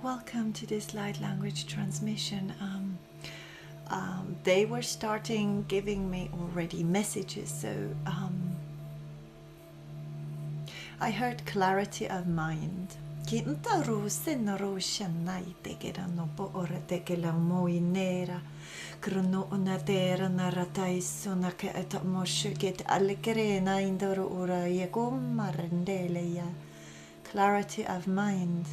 Welcome to this light language transmission. They were starting giving me already messages, so I heard clarity of mind. Clarity of mind.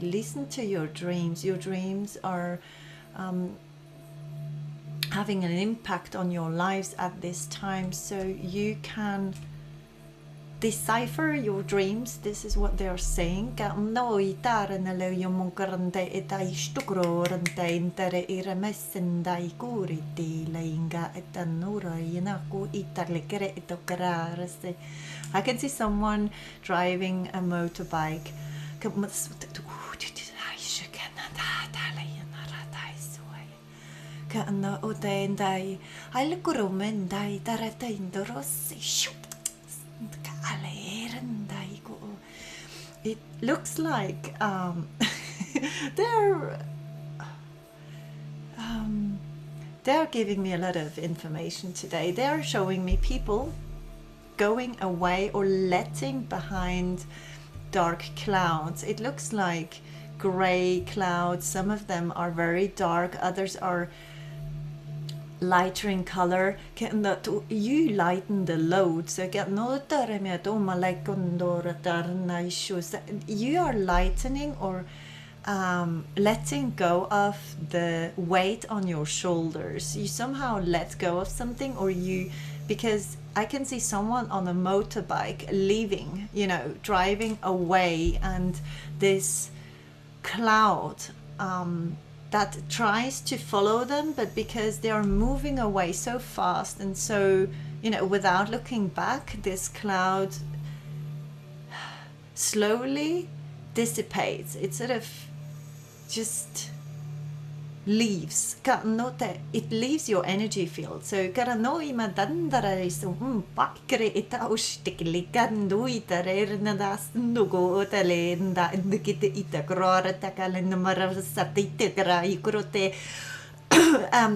Listen to your dreams. Your dreams are having an impact on your lives at this time, so you can decipher your dreams. This is what they are saying. I can see someone driving a motorbike. It looks like they're giving me a lot of information today. They're showing me people going away or letting behind dark clouds. It looks like gray clouds. Some of them are very dark, others are lighter in color. You lighten the load, so you are lightening or letting go of the weight on your shoulders. You somehow let go of something, or because I can see someone on a motorbike leaving, driving away, and this cloud that tries to follow them, but because they are moving away so fast and so, without looking back, this cloud slowly dissipates. It sort of just leaves. It leaves your energy field. So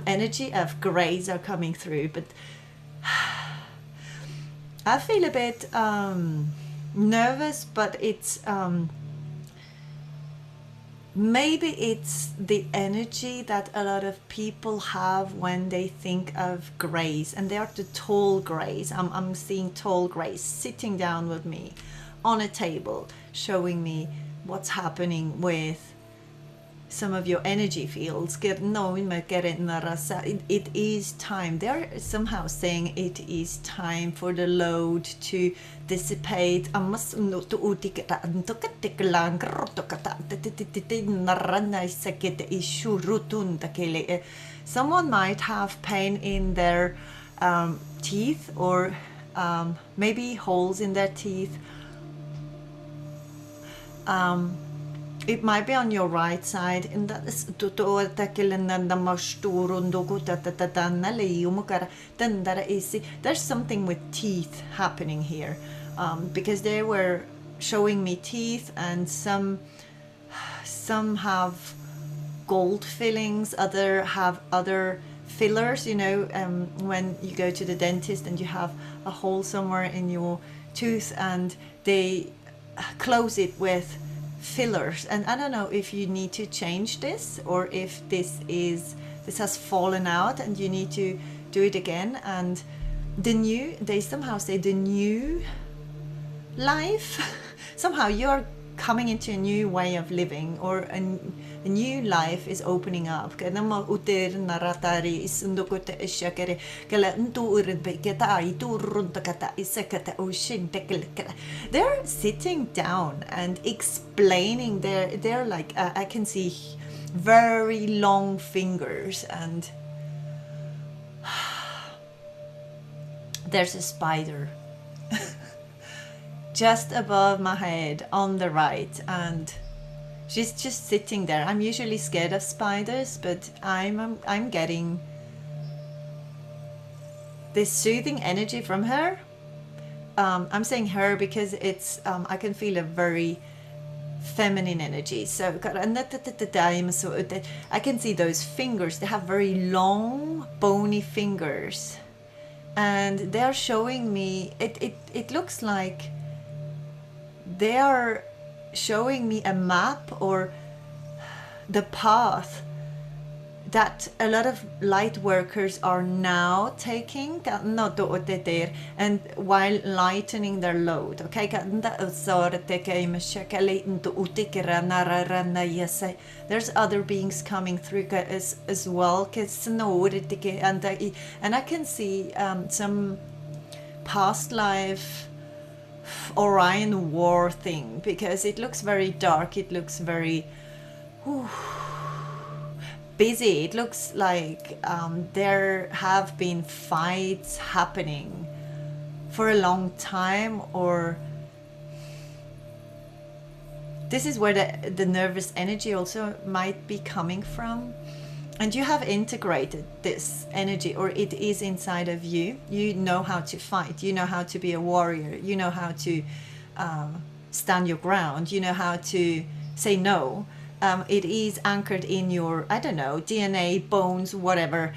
energy of grays are coming through, but I feel a bit nervous, but it's maybe it's the energy that a lot of people have when they think of grays, and they are the tall grays. I'm seeing tall grays sitting down with me on a table, showing me what's happening with some of your energy fields. It is time. They're somehow saying it is time for the load to dissipate. Someone might have pain in their teeth, or maybe holes in their teeth. It might be on your right side, and that is there's something with teeth happening here, because they were showing me teeth, and some have gold fillings, other have other fillers, when you go to the dentist and you have a hole somewhere in your tooth and they close it with fillers. And I don't know if you need to change this, or if this has fallen out and you need to do it again. And they somehow say the new life, somehow you're coming into a new way of living, or a new life is opening up. They're sitting down and explaining. They're like, I can see very long fingers, and there's a spider just above my head on the right, and she's just sitting there. I'm usually scared of spiders, but I'm getting this soothing energy from her I'm saying her because it's I can feel a very feminine energy. So I can see those fingers. They have very long, bony fingers, and they're showing me. It looks like they are showing me a map or the path that a lot of light workers are now taking and while lightening their load. Okay, there's other beings coming through as well, and I can see some past life Orion war thing, because it looks very dark, it looks very busy. It looks like there have been fights happening for a long time, or this is where the nervous energy also might be coming from. And you have integrated this energy, or it is inside of you. You know how to fight, you know how to be a warrior, you know how to stand your ground, you know how to say no. It is anchored in your, I don't know, DNA, bones, whatever,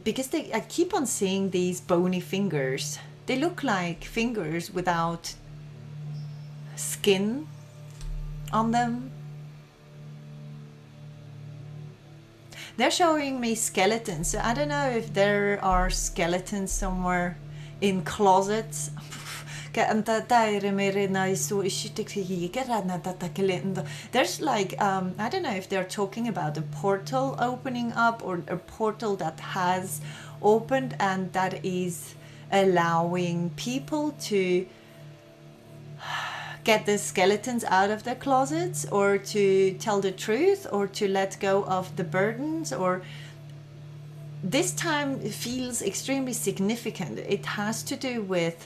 because I keep on seeing these bony fingers. They look like fingers without skin on them. They're showing me skeletons, so I don't know if there are skeletons somewhere in closets. There's like, I don't know if they're talking about a portal opening up, or a portal that has opened and that is allowing people to get the skeletons out of their closets, or to tell the truth, or to let go of the burdens. Or this time feels extremely significant. It has to do with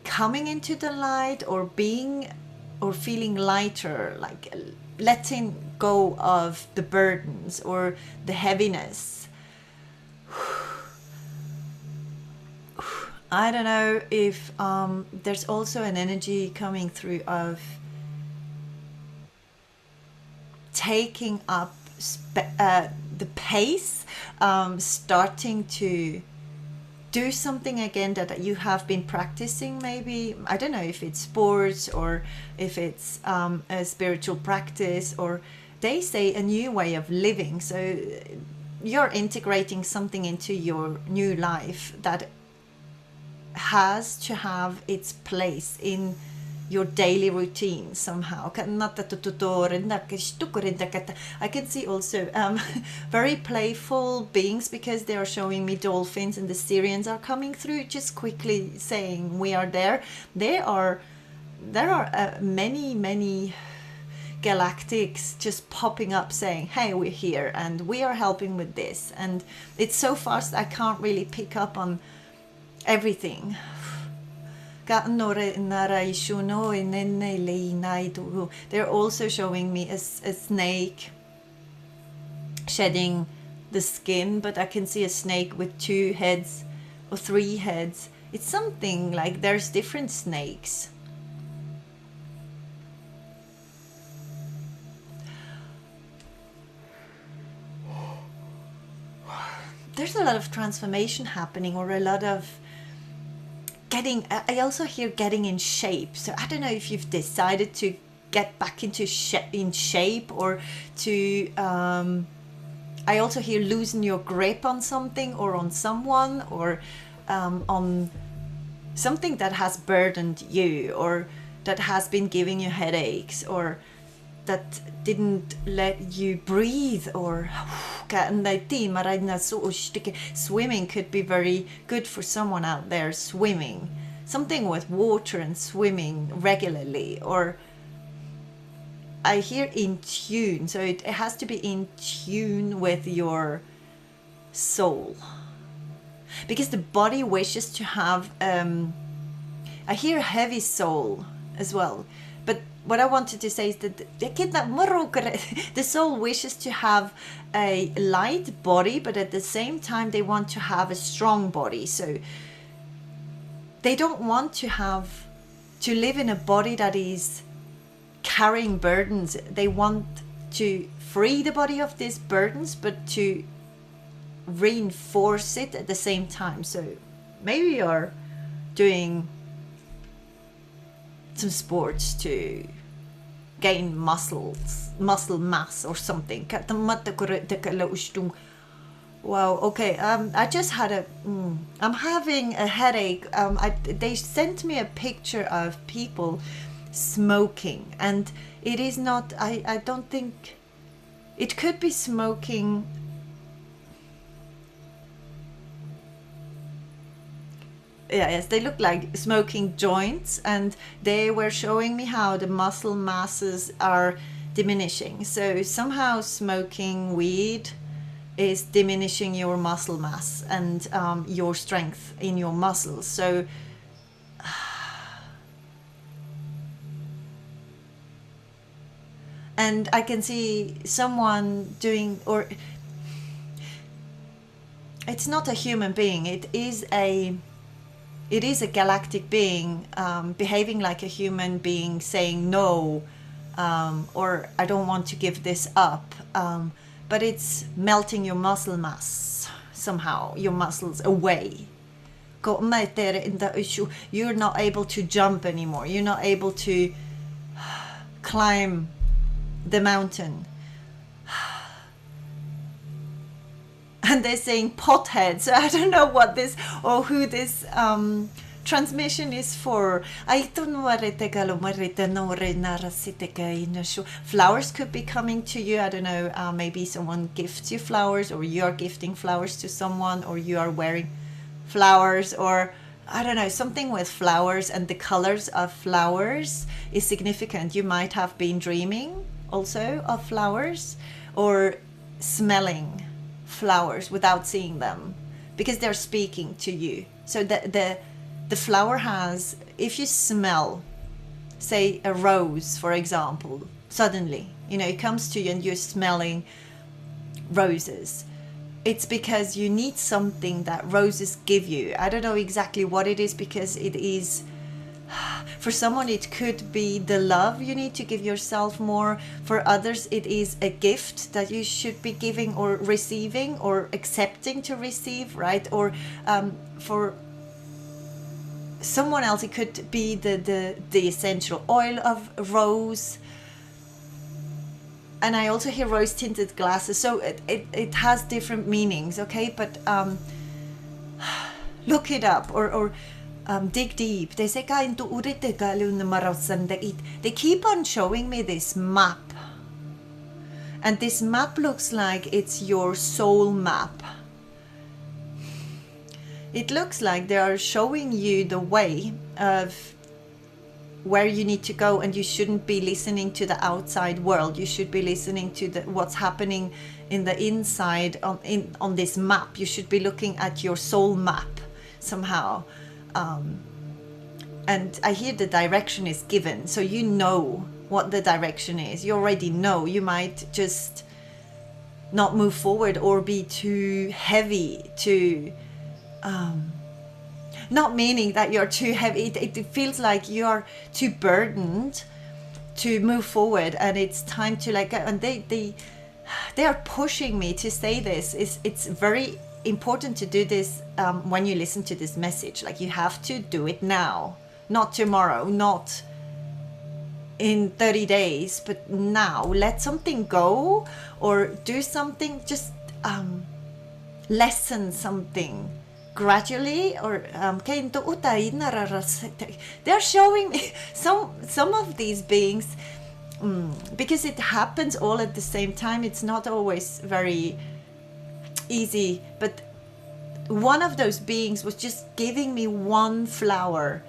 coming into the light, or being, or feeling lighter, like letting go of the burdens or the heaviness. I don't know if there's also an energy coming through of taking up the pace, starting to do something again that you have been practicing. Maybe, I don't know if it's sports, or if it's a spiritual practice, or they say a new way of living. So you're integrating something into your new life that has to have its place in your daily routine somehow. I can see also very playful beings, because they are showing me dolphins, and the Syrians are coming through, just quickly saying we are there. There are many galactics just popping up saying, hey, we're here and we are helping with this. And it's so fast I can't really pick up on everything. They're also showing me a snake shedding the skin, but I can see a snake with 2 heads or 3 heads. It's something like there's different snakes. There's a lot of transformation happening, or a lot of getting, I also hear getting in shape. So I don't know if you've decided to get back into in shape, or to I also hear loosen your grip on something, or on someone, or on something that has burdened you, or that has been giving you headaches, or that didn't let you breathe. Or swimming could be very good for someone out there. Swimming, something with water and swimming regularly. Or I hear in tune, so it has to be in tune with your soul, because the body wishes to have I hear heavy soul as well. But what I wanted to say is that the soul wishes to have a light body, but at the same time they want to have a strong body. So they don't want to live in a body that is carrying burdens. They want to free the body of these burdens, but to reinforce it at the same time. So maybe you're doing some sports to gain muscle mass or something. Wow, okay, I just had I'm having a headache. They sent me a picture of people smoking, and it is not, I don't think, it could be smoking. Yeah, yes, they look like smoking joints, and they were showing me how the muscle masses are diminishing. So somehow smoking weed is diminishing your muscle mass and your strength in your muscles. So and I can see someone doing, or it's not a human being, it is a galactic being, behaving like a human being, saying no, or I don't want to give this up, but it's melting your muscle mass somehow, your muscles away. You're not able to jump anymore, you're not able to climb the mountain. And they're saying pothead, so I don't know what this, or who this transmission is for. I don't know. Flowers could be coming to you. I don't know, maybe someone gifts you flowers, or you're gifting flowers to someone, or you are wearing flowers, or I don't know, something with flowers, and the colors of flowers is significant. You might have been dreaming also of flowers, or smelling flowers without seeing them, because they're speaking to you. So the flower has, if you smell, say a rose, for example, suddenly, you know, it comes to you and you're smelling roses, it's because you need something that roses give you. I don't know exactly what it is, because it is, for someone it could be the love you need to give yourself more. For others it is a gift that you should be giving or receiving or accepting to receive, right? Or for someone else it could be the essential oil of rose. And I also hear rose tinted glasses, so it has different meanings, okay? But look it up, or dig deep. They keep on showing me this map, and this map looks like it's your soul map. It looks like they are showing you the way of where you need to go, and you shouldn't be listening to the outside world. You should be listening to what's happening in the inside on this map. You should be looking at your soul map somehow. And I hear the direction is given, so you know what the direction is. You already know. You might just not move forward, or be too heavy to not meaning that you're too heavy. It feels like you're too burdened to move forward, and it's time to let go. And they are pushing me to say this. It's very important to do this when you listen to this message. Like, you have to do it now, not tomorrow, not in 30 days, but now. Let something go, or do something, just lessen something gradually, or they're showing me some of these beings, because it happens all at the same time. It's not always very easy, but one of those beings was just giving me one flower.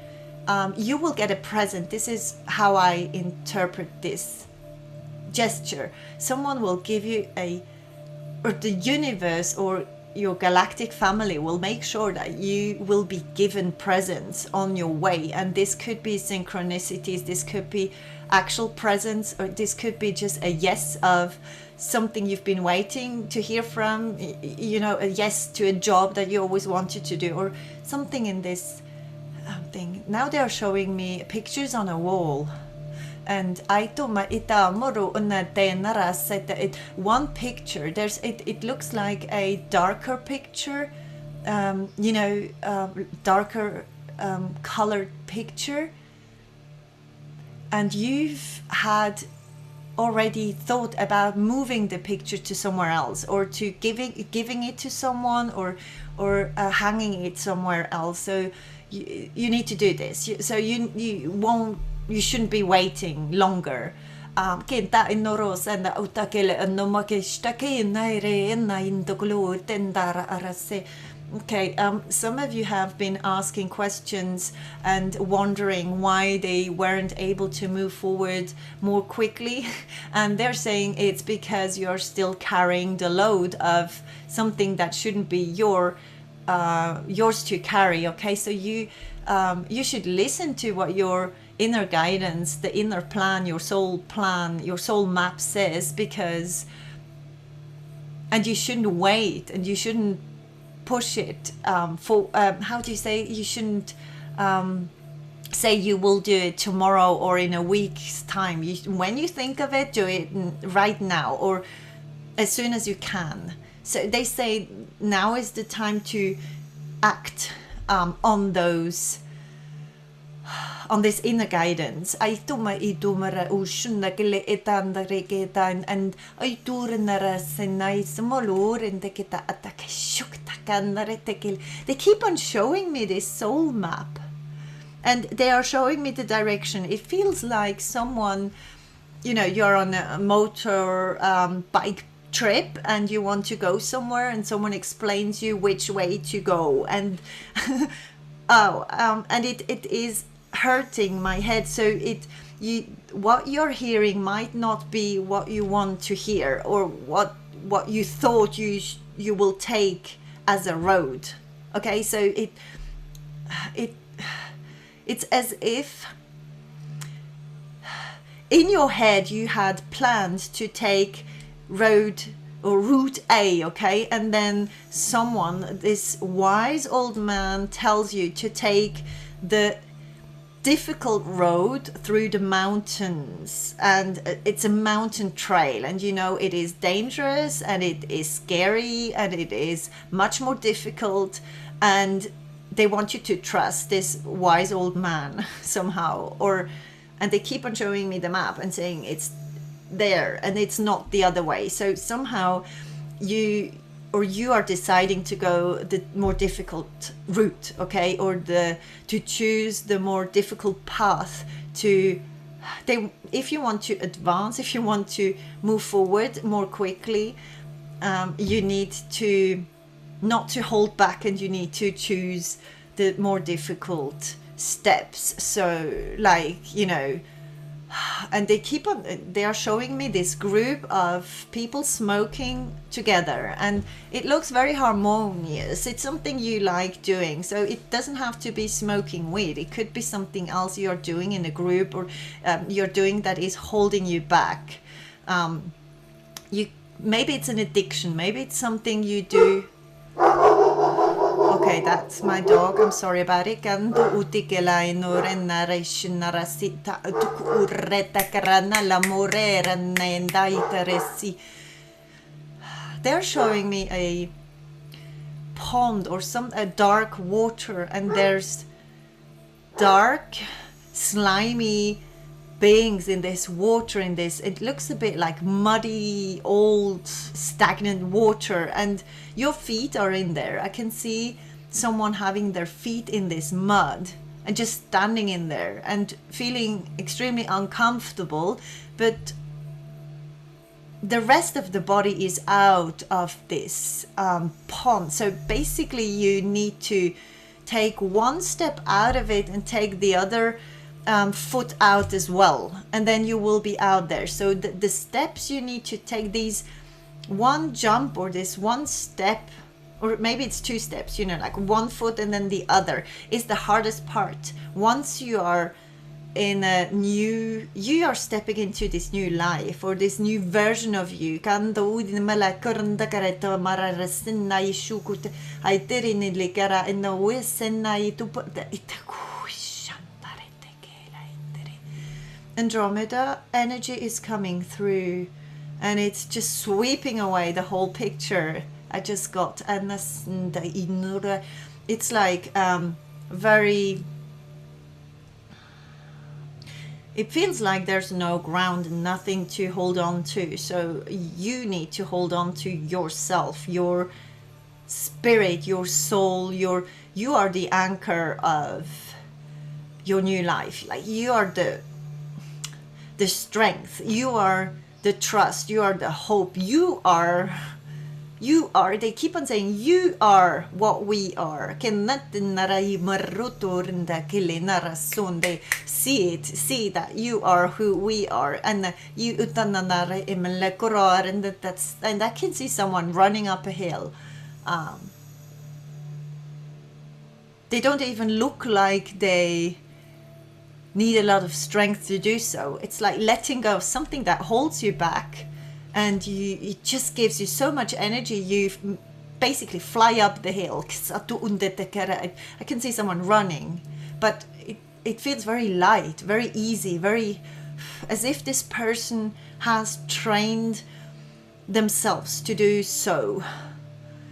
You will get a present. This is how I interpret this gesture. Someone will give you or the universe or your galactic family will make sure that you will be given presents on your way. And this could be synchronicities, this could be actual presents, or this could be just a yes of something you've been waiting to hear from, you know, a yes to a job that you always wanted to do, or something in this something. Now they are showing me pictures on a wall. And I tuma ita moro una tenara said it one picture. It looks like a darker picture, you know, darker colored picture. And you've had already thought about moving the picture to somewhere else, or to giving it to someone, or hanging it somewhere else. So you need to do this. So you shouldn't be waiting longer. Okay, some of you have been asking questions and wondering why they weren't able to move forward more quickly, and they're saying it's because you're still carrying the load of something that shouldn't be yours to carry. Okay, so you should listen to what your inner guidance, the inner plan, your soul map says, and you shouldn't wait, and you shouldn't push it for how do you say, you shouldn't say you will do it tomorrow or in a week's time. When you think of it, do it right now, or as soon as you can. So they say now is the time to act on this inner guidance. And they keep on showing me this soul map, and they are showing me the direction. It feels like someone, you know, you're on a motor bike trip and you want to go somewhere, and someone explains you which way to go, and and it is hurting my head. So what you're hearing might not be what you want to hear, or what you thought you will take as a road. Okay, so it's as if in your head you had planned to take route A, okay, and then this wise old man tells you to take the difficult road through the mountains, and it's a mountain trail, and you know it is dangerous, and it is scary, and it is much more difficult, and they want you to trust this wise old man somehow, and they keep on showing me the map and saying it's there and it's not the other way. So somehow you are deciding to go the more difficult route, okay, or to choose the more difficult path if you want to advance, if you want to move forward more quickly, you need to not to hold back, and you need to choose the more difficult steps. So like, you know, and they are showing me this group of people smoking together, and it looks very harmonious. It's something you like doing, so it doesn't have to be smoking weed. It could be something else you're doing in a group, or you're doing that is holding you back. Maybe it's an addiction, maybe it's something you do. Okay, that's my dog. I'm sorry about it. They're showing me a pond or a dark water, and there's dark, slimy beings in this water. It looks a bit like muddy, old, stagnant water, and your feet are in there. I can see someone having their feet in this mud and just standing in there and feeling extremely uncomfortable, but the rest of the body is out of this pond. So basically you need to take one step out of it and take the other foot out as well, and then you will be out there. So the steps you need to take, these one jump or this one step, or maybe it's two steps, you know, like one foot and then the other, is the hardest part. Once you are you are stepping into this new life, or this new version of you. Andromeda energy is coming through, and it's just sweeping away the whole picture. I just got, and it's like very, it feels like there's no ground, nothing to hold on to. So you need to hold on to yourself, your spirit, your soul, you are the anchor of your new life. Like you are the strength, you are the trust, you are the hope, you are, they keep on saying you are what we are. They see that you are who we are, and you, and I can see someone running up a hill. They don't even look like they need a lot of strength to do so. It's like letting go of something that holds you back, and it just gives you so much energy. You basically fly up the hill. I can see someone running, but it feels very light, very easy, very as if this person has trained themselves to do so.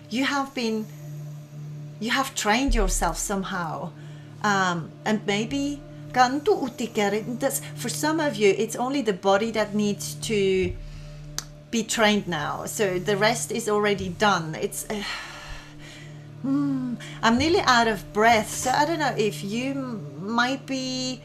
You have trained yourself somehow, and maybe for some of you it's only the body that needs to be trained now, so the rest is already done. It's I'm nearly out of breath, so I don't know if you might be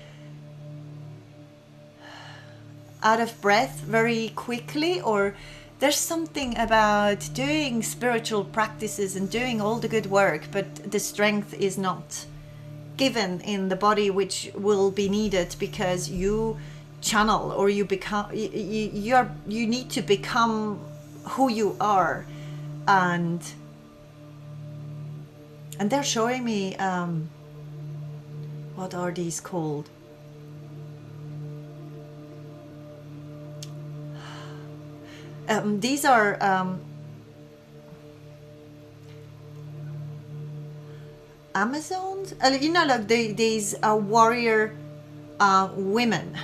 out of breath very quickly, or there's something about doing spiritual practices and doing all the good work, but the strength is not given in the body, which will be needed because you channel, or you become, you need to become who you are. And they're showing me what are these called? These are Amazons, you know, like these warrior women.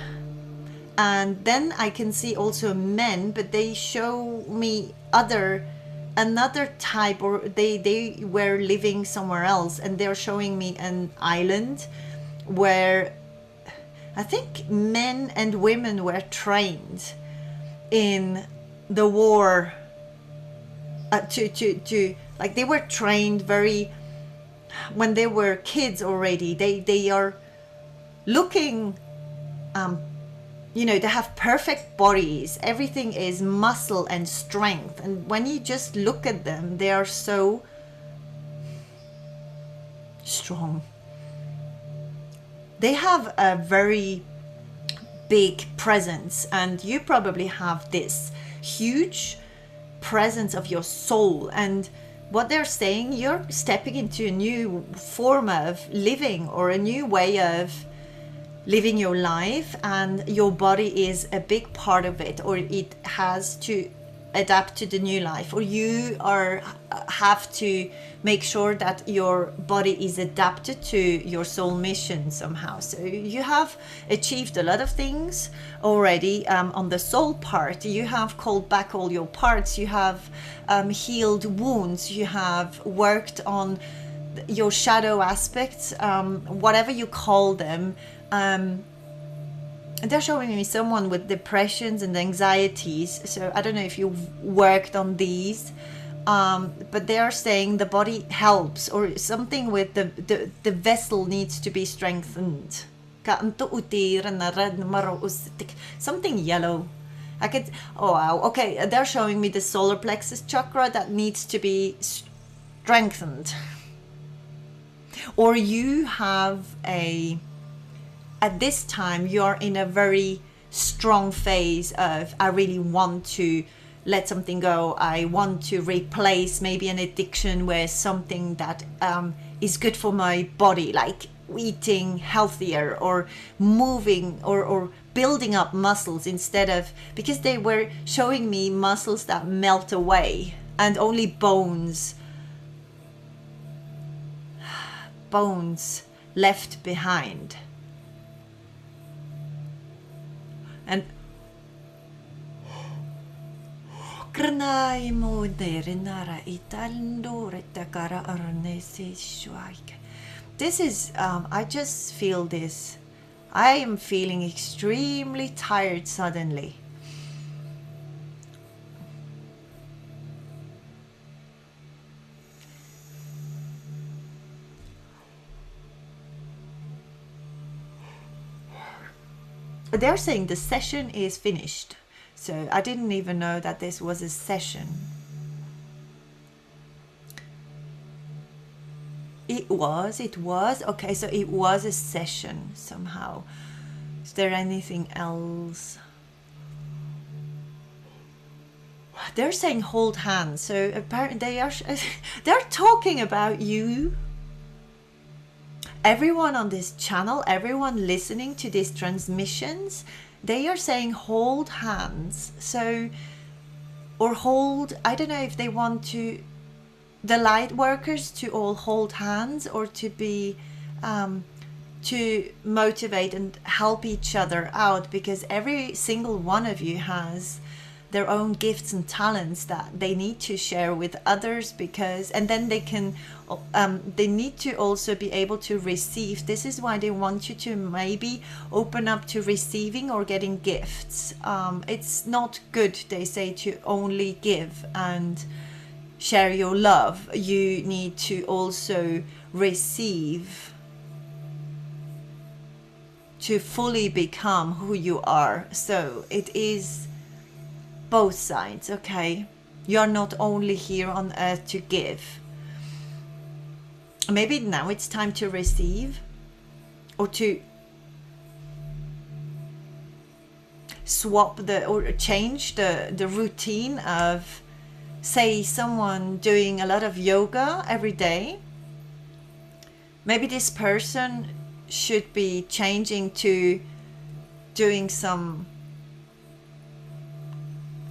And then I can see also men, but they show me another type, or they were living somewhere else, and they're showing me an island where I think men and women were trained in the war, to like, they were trained very, when they were kids already. They are looking, you know, they have perfect bodies, everything is muscle and strength, and when you just look at them, they are so strong. They have a very big presence, and you probably have this huge presence of your soul. And what they're saying, you're stepping into a new form of living, or a new way of living your life, and your body is a big part of it, or it has to adapt to the new life, or you have to make sure that your body is adapted to your soul mission somehow. So you have achieved a lot of things already. On the soul part, you have called back all your parts, you have healed wounds, you have worked on your shadow aspects, whatever you call them. They're showing me someone with depressions and anxieties, so I don't know if you've worked on these, but they are saying the body helps, or something with the vessel needs to be strengthened. Something yellow. I could, oh wow, okay, they're showing me the solar plexus chakra that needs to be strengthened. Or you have at this time, you're in a very strong phase of, I really want to let something go. I want to replace maybe an addiction with something that is good for my body, like eating healthier, or moving, or building up muscles, instead of, because they were showing me muscles that melt away and only bones left behind. And Kranai mo nera itandore takara arnesi shuaike. This is, I just feel this. I am feeling extremely tired suddenly. They're saying the session is finished. So I didn't even know that this was a session. It was. Okay, so it was a session somehow. Is there anything else? They're saying hold hands. So apparently they're talking about you. Everyone on this channel, everyone listening to these transmissions, they are saying hold hands. So, or hold, I don't know if they want to, the light workers to all hold hands, or to be, to motivate and help each other out, because every single one of you has their own gifts and talents that they need to share with others, because, and then they can, they need to also be able to receive. This is why they want you to maybe open up to receiving or getting gifts. It's not good, they say, to only give and share your love. You need to also receive to fully become who you are. So it is both sides, okay? You're not only here on earth to give. Maybe now it's time to receive, or to swap the, or change the routine of, say, someone doing a lot of yoga every day. Maybe this person should be changing to doing some,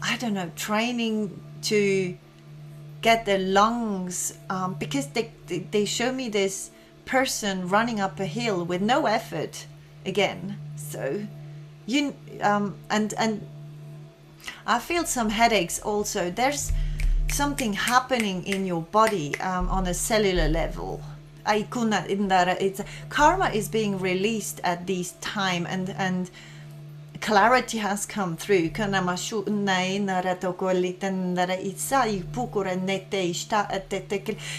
I don't know, training to get their lungs, because they show me this person running up a hill with no effort again. So you and I feel some headaches also. There's something happening in your body on a cellular level. It's karma is being released at this time, and clarity has come through.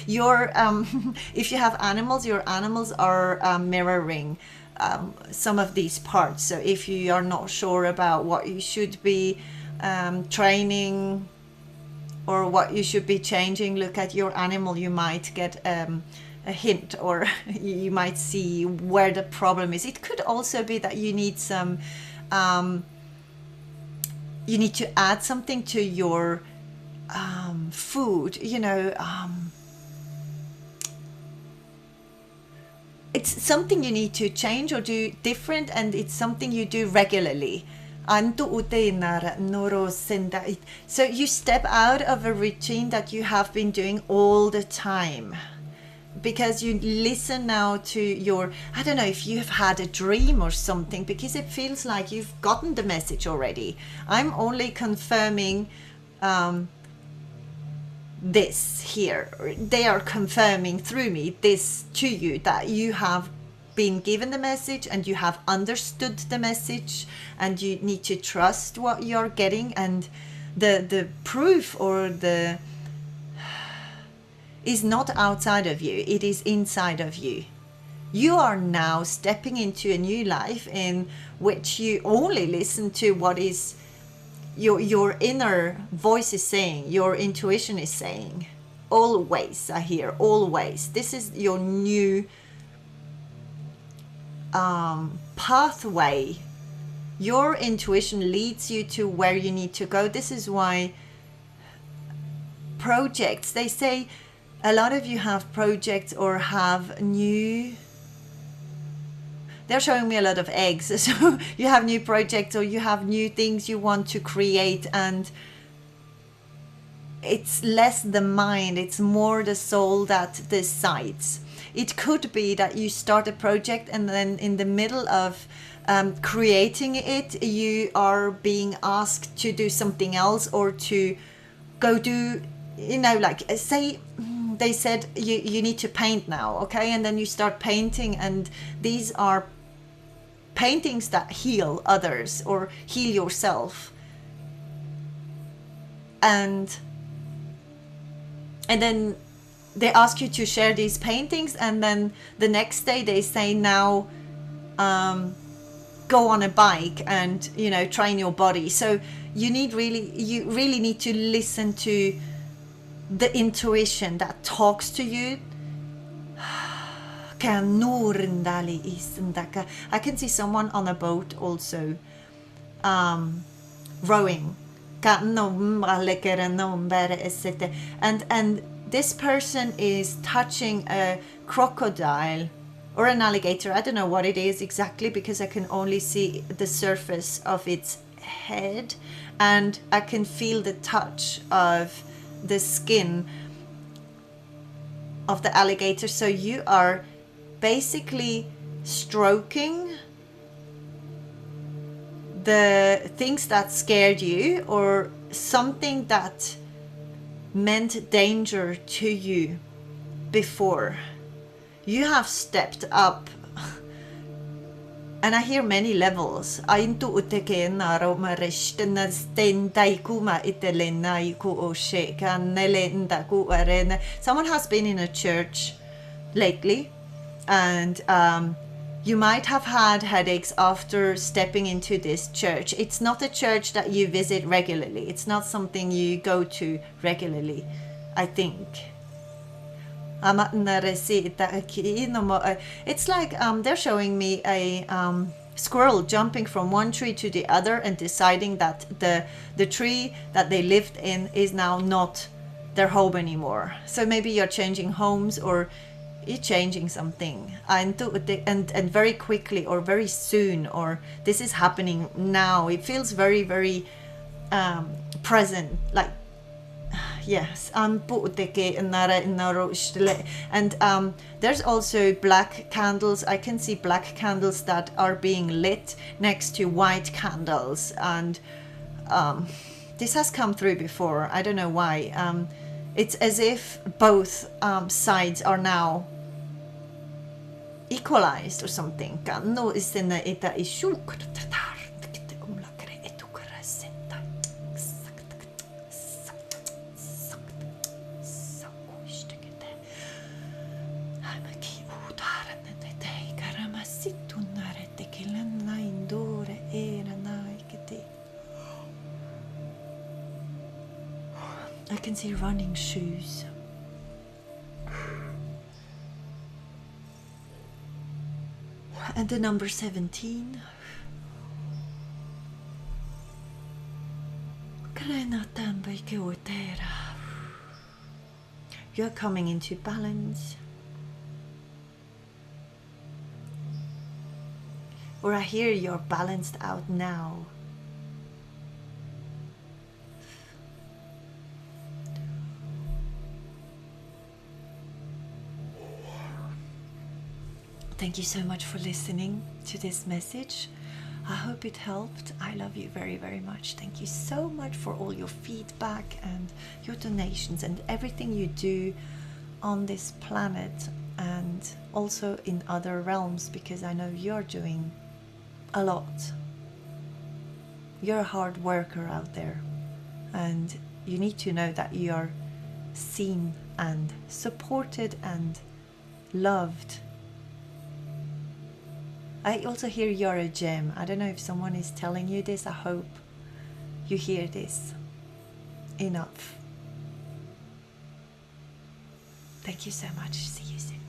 Your if you have animals, your animals are mirroring some of these parts. So if you are not sure about what you should be training or what you should be changing, look at your animal. You might get a hint, or you might see where the problem is. It could also be that you need some you need to add something to your food, you know. It's something you need to change or do different, and it's something you do regularly. So you step out of a routine that you have been doing all the time, because you listen now to your, I don't know if you have had a dream or something, because it feels like you've gotten the message already. I'm only confirming this here. They are confirming through me this to you, that you have been given the message and you have understood the message, and you need to trust what you're getting. And the proof, or the, is not outside of you, it is inside of you. You are now stepping into a new life in which you only listen to what is your inner voice is saying, your intuition is saying. Always, I hear, always. This is your new pathway. Your intuition leads you to where you need to go. This is why projects, they say, a lot of you have projects or have new, they're showing me a lot of eggs. So you have new projects or you have new things you want to create, and it's less the mind, it's more the soul that decides. it could be that you start a project and then in the middle of creating it, you are being asked to do something else, or to go do, you know, like say they said you need to paint now, okay, and then you start painting, and these are paintings that heal others or heal yourself, and then they ask you to share these paintings, and then the next day they say, now go on a bike and, you know, train your body. So you really need to listen to the intuition that talks to you. I can see someone on a boat also, rowing, and this person is touching a crocodile or an alligator. I don't know what it is exactly, because I can only see the surface of its head, and I can feel the touch of the skin of the alligator. So you are basically stroking the things that scared you, or something that meant danger to you before. You have stepped up, and I hear many levels. Someone has been in a church lately, and you might have had headaches after stepping into this church. It's not a church that you visit regularly. It's not something you go to regularly, I think. It's like they're showing me a squirrel jumping from one tree to the other and deciding that the tree that they lived in is now not their home anymore. So maybe you're changing homes, or you're changing something, and very quickly or very soon, or this is happening now. It feels very, very present, like, yes. And there's also black candles. I can see black candles that are being lit next to white candles, and this has come through before. I don't know why. It's as if both sides are now equalized or something. I can see running shoes. And the number 17. You're coming into balance. Or I hear you're balanced out now. Thank you so much for listening to this message. I hope it helped. I love you very, very much. Thank you so much for all your feedback and your donations and everything you do on this planet and also in other realms, because I know you're doing a lot. You're a hard worker out there, and you need to know that you are seen and supported and loved. I also hear you're a gem. I don't know if someone is telling you this. I hope you hear this enough. Thank you so much. See you soon.